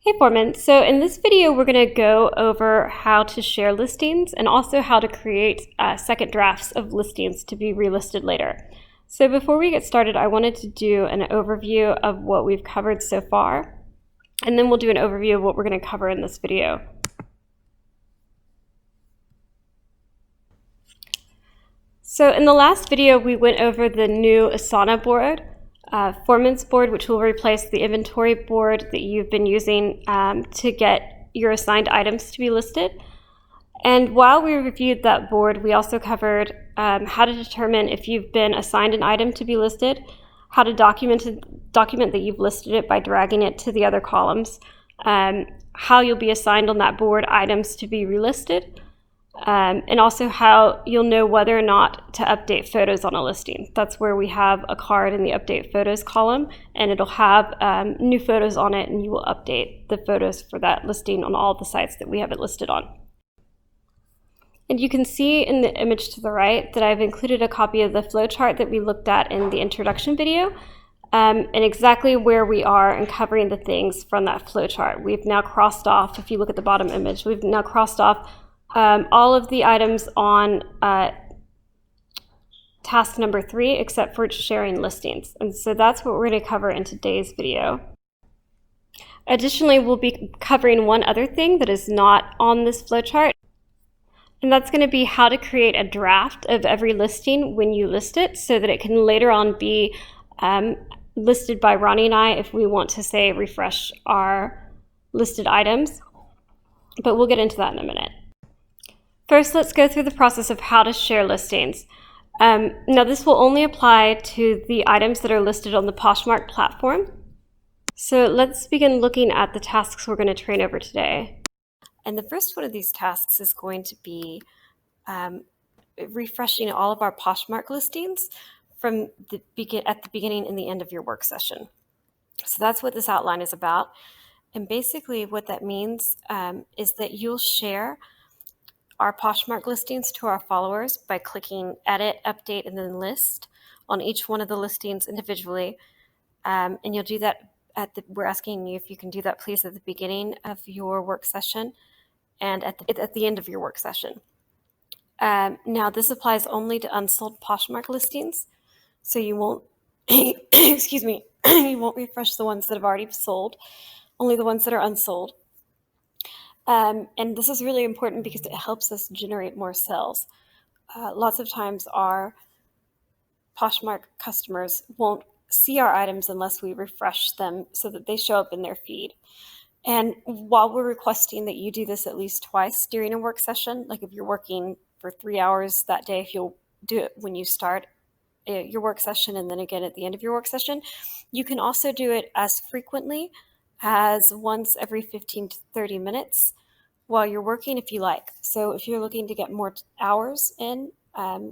Hey Foreman, so in this video we're going to go over how to share listings and also how to create second drafts of listings to be relisted later. So before we get started, I wanted to do an overview of what we've covered so far, and then we'll do an overview of what we're going to cover in this video. So in the last video we went over the new Asana board, Foreman's board, which will replace the inventory board that you've been using to get your assigned items to be listed. And while we reviewed that board, we also covered how to determine if you've been assigned an item to be listed, how to document that you've listed it by dragging it to the other columns, how you'll be assigned on that board items to be relisted, and also how you'll know whether or not to update photos on a listing. That's where we have a card in the update photos column, and it'll have new photos on it, and you will update the photos for that listing on all the sites that we have it listed on. And you can see in the image to the right that I've included a copy of the flowchart that we looked at in the introduction video, and exactly where we are in covering the things from that flowchart. We've now crossed off, if you look at the bottom image, we've now crossed off all of the items on task number 3, except for sharing listings. And so that's what we're going to cover in today's video. Additionally, we'll be covering one other thing that is not on this flowchart, and that's going to be how to create a draft of every listing when you list it so that it can later on be listed by Ronnie and I if we want to, say, refresh our listed items. But we'll get into that in a minute. First, let's go through the process of how to share listings. Now, this will only apply to the items that are listed on the Poshmark platform. So let's begin looking at the tasks we're going to train over today. And the first one of these tasks is going to be refreshing all of our Poshmark listings from at the beginning and the end of your work session. So that's what this outline is about. And basically what that means is that you'll share our Poshmark listings to our followers by clicking edit, update, and then list on each one of the listings individually. And you'll do that we're asking you if you can do that, please, at the beginning of your work session and at the end of your work session. Now, this applies only to unsold Poshmark listings, so you won't, excuse me, you won't refresh the ones that have already sold, only the ones that are unsold. And this is really important because it helps us generate more sales. Lots of times our Poshmark customers won't see our items unless we refresh them so that they show up in their feed. And while we're requesting that you do this at least twice during a work session, like if you're working for 3 hours that day, if you'll do it when you start your work session and then again at the end of your work session, you can also do it as frequently as once every 15 to 30 minutes while you're working if you like. So if you're looking to get more hours in,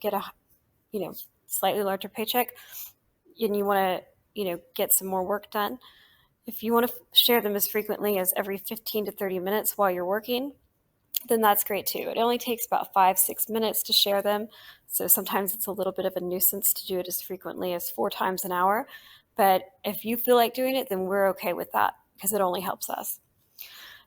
get a slightly larger paycheck, and you want to get some more work done, if you want to share them as frequently as every 15 to 30 minutes while you're working, then that's great too. It only takes about 5-6 minutes to share them. So sometimes it's a little bit of a nuisance to do it as frequently as 4 times an hour. But if you feel like doing it, then we're okay with that because it only helps us.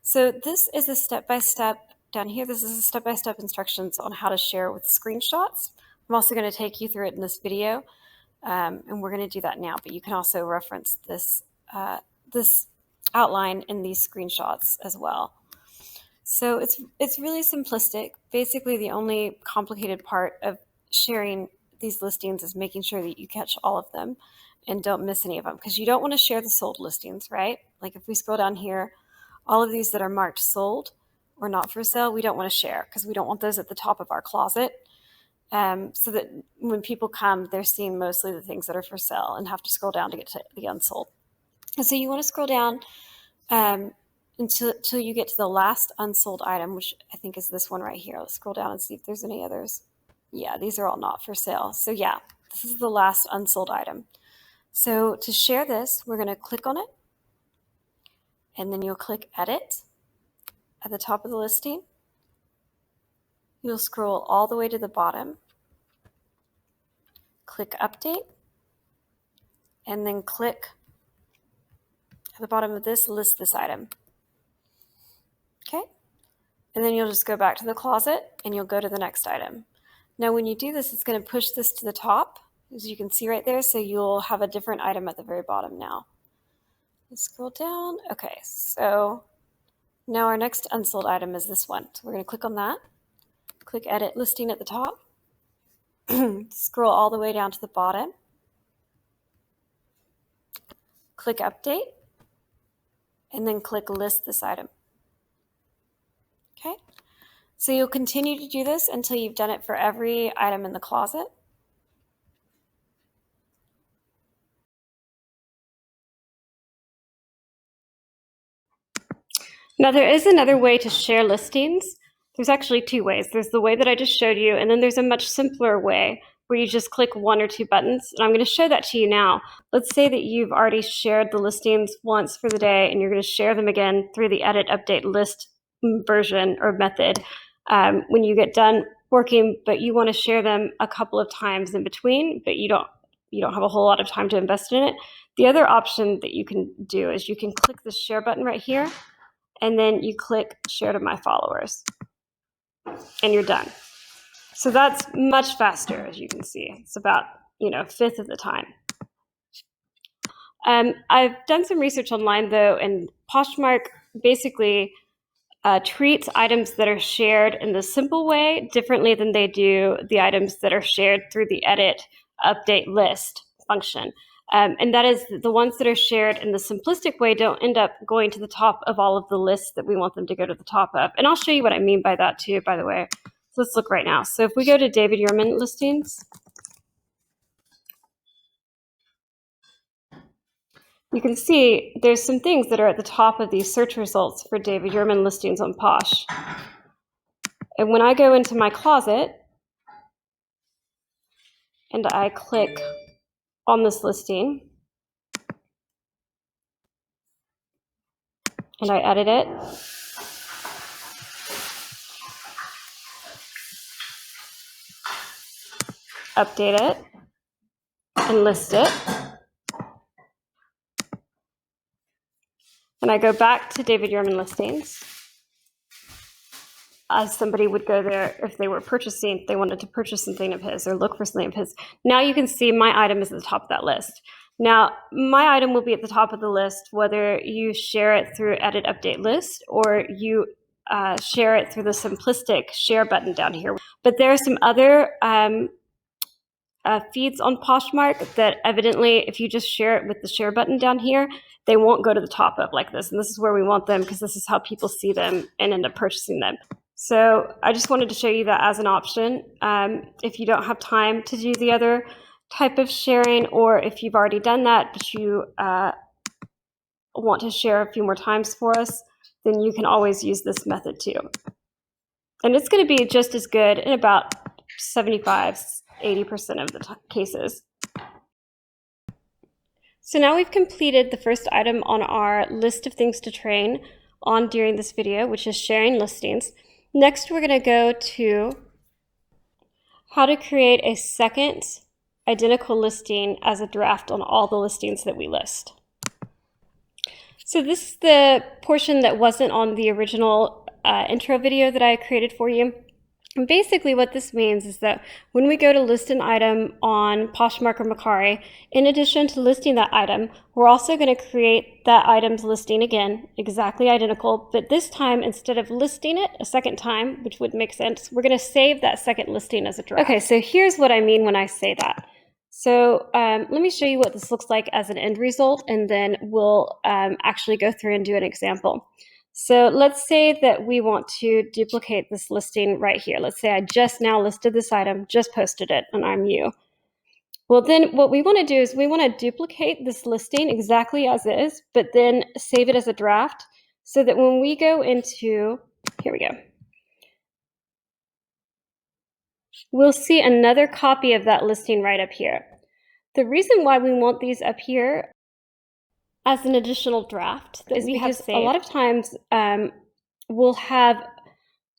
So this is a step-by-step down here. This is a step-by-step instructions on how to share with screenshots. I'm also going to take you through it in this video, and we're going to do that now. But you can also reference this this outline in these screenshots as well. So it's really simplistic. Basically, the only complicated part of sharing these listings is making sure that you catch all of them and don't miss any of them, because you don't want to share the sold listings, right? Like if we scroll down here, all of these that are marked sold or not for sale, we don't want to share because we don't want those at the top of our closet. So that when people come, they're seeing mostly the things that are for sale and have to scroll down to get to the unsold. And so you want to scroll down until you get to the last unsold item, which I think is this one right here. Let's scroll down and see if there's any others. Yeah, these are all not for sale. So yeah, this is the last unsold item. So to share this, we're going to click on it, and then you'll click edit at the top of the listing. You'll scroll all the way to the bottom, click update, and then click at the bottom of this, list this item. Okay, and then you'll just go back to the closet and you'll go to the next item. Now when you do this, it's going to push this to the top, as you can see right there, so you'll have a different item at the very bottom now. Let's scroll down. Okay, so now our next unsold item is this one. So we're going to click on that, click Edit Listing at the top, scroll all the way down to the bottom, click Update, and then click List this item. Okay, so you'll continue to do this until you've done it for every item in the closet. Now there is another way to share listings. There's actually two ways. There's the way that I just showed you, and then there's a much simpler way where you just click one or two buttons. And I'm going to show that to you now. Let's say that you've already shared the listings once for the day and you're going to share them again through the Edit Update List version or method when you get done working, but you want to share them a couple of times in between, but you don't have a whole lot of time to invest in it. The other option that you can do is you can click the share button right here, and then you click Share to My Followers, and you're done. So that's much faster, as you can see. It's about, a fifth of the time. I've done some research online, though, and Poshmark basically treats items that are shared in the simple way differently than they do the items that are shared through the Edit Update List function. And that is the ones that are shared in the simplistic way don't end up going to the top of all of the lists that we want them to go to the top of. And I'll show you what I mean by that too, by the way. So let's look right now. So if we go to David Yurman listings, you can see there's some things that are at the top of these search results for David Yurman listings on Posh. And when I go into my closet and I click on this listing and I edit it, update it, and list it, and I go back to David Yurman listings, as somebody would go there if they were purchasing, if they wanted to purchase something of his or look for something of his. Now you can see my item is at the top of that list. Now, my item will be at the top of the list whether you share it through Edit Update List or you share it through the simplistic share button down here. But there are some other feeds on Poshmark that evidently, if you just share it with the share button down here, they won't go to the top of like this. And this is where we want them because this is how people see them and end up purchasing them. So I just wanted to show you that as an option. If you don't have time to do the other type of sharing, or if you've already done that, but you want to share a few more times for us, then you can always use this method too. And it's going to be just as good in about 75–80% of the cases. So now we've completed the first item on our list of things to train on during this video, which is sharing listings. Next, we're going to go to how to create a second identical listing as a draft on all the listings that we list. So this is the portion that wasn't on the original intro video that I created for you. And basically what this means is that when we go to list an item on Poshmark or Mercari, in addition to listing that item, we're also going to create that item's listing again, exactly identical, but this time instead of listing it a second time, which would make sense, we're going to save that second listing as a draft. Okay, so here's what I mean when I say that. So let me show you what this looks like as an end result, and then we'll actually go through and do an example. So let's say that we want to duplicate this listing right here. Let's say I just now listed this item, just posted it, and I'm you. Well, then what we want to do is we want to duplicate this listing exactly as is, but then save it as a draft so that when we go into, here we go, we'll see another copy of that listing right up here. The reason why we want these up here as an additional draft is because a lot of times we'll have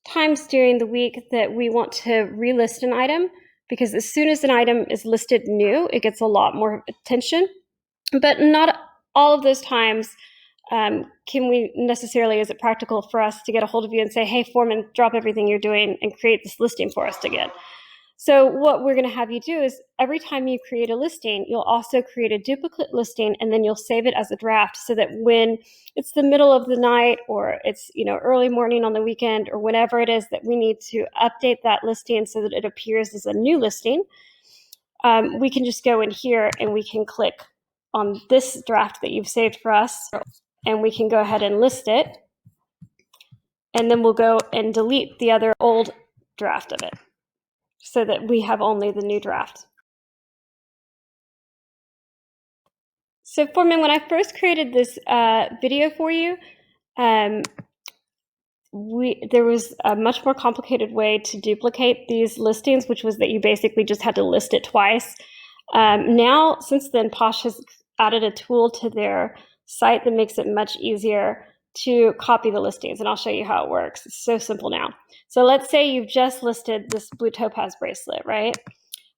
times during the week that we want to relist an item, because as soon as an item is listed new, it gets a lot more attention. But not all of those times is it practical for us to get a hold of you and say, hey, Foreman, drop everything you're doing and create this listing for us again? So what we're going to have you do is every time you create a listing, you'll also create a duplicate listing, and then you'll save it as a draft so that when it's the middle of the night or it's early morning on the weekend or whenever it is that we need to update that listing so that it appears as a new listing, we can just go in here and we can click on this draft that you've saved for us, and we can go ahead and list it. And then we'll go and delete the other old draft of it so that we have only the new draft. So Foreman, when I first created this video for you, there was a much more complicated way to duplicate these listings, which was that you basically just had to list it twice. Now, since then, Posh has added a tool to their site that makes it much easier to copy the listings, and I'll show you how it works. It's so simple now. So let's say you've just listed this blue topaz bracelet, right?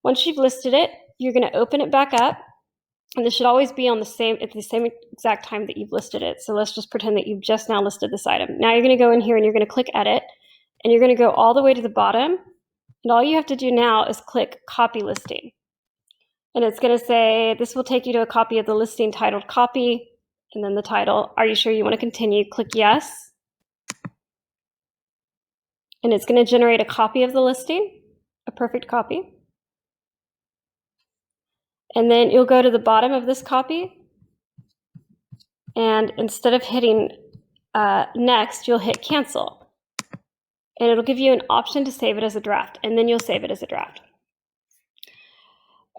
Once you've listed it, you're going to open it back up, and this should always be on at the same exact time that you've listed it. So let's just pretend that you've just now listed this item. Now you're going to go in here and you're going to click edit, and you're going to go all the way to the bottom, and all you have to do now is click copy listing. And it's going to say, this will take you to a copy of the listing titled copy, and then the title. Are you sure you want to continue? Click yes. And it's going to generate a copy of the listing, a perfect copy. And then you'll go to the bottom of this copy, and instead of hitting next, you'll hit cancel. And it'll give you an option to save it as a draft, and then you'll save it as a draft.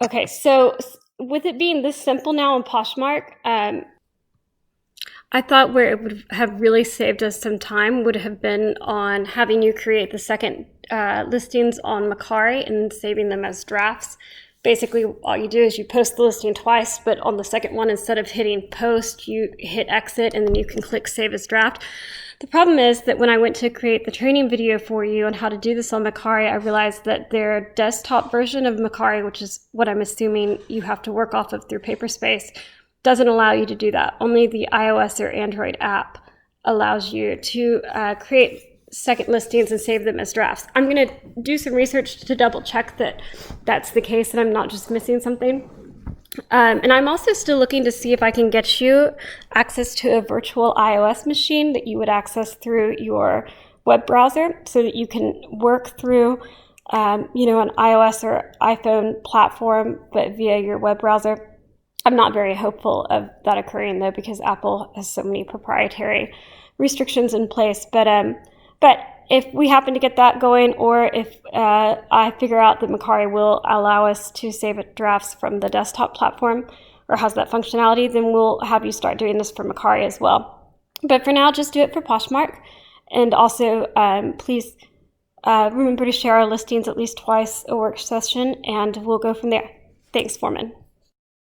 Okay, so with it being this simple now in Poshmark, I thought where it would have really saved us some time would have been on having you create the second listings on Mercari and saving them as drafts. Basically, all you do is you post the listing twice, but on the second one, instead of hitting post, you hit exit, and then you can click save as draft. The problem is that when I went to create the training video for you on how to do this on Mercari, I realized that their desktop version of Mercari, which is what I'm assuming you have to work off of through Paperspace, doesn't allow you to do that. Only the iOS or Android app allows you to create second listings and save them as drafts. I'm going to do some research to double check that that's the case and I'm not just missing something. And I'm also still looking to see if I can get you access to a virtual iOS machine that you would access through your web browser so that you can work through an iOS or iPhone platform, but via your web browser. I'm not very hopeful of that occurring though, because Apple has so many proprietary restrictions in place. But if we happen to get that going, or if I figure out that Mercari will allow us to save drafts from the desktop platform or has that functionality, then we'll have you start doing this for Mercari as well. But for now, just do it for Poshmark. And also, please remember to share our listings at least twice a work session, and we'll go from there. Thanks, Foreman.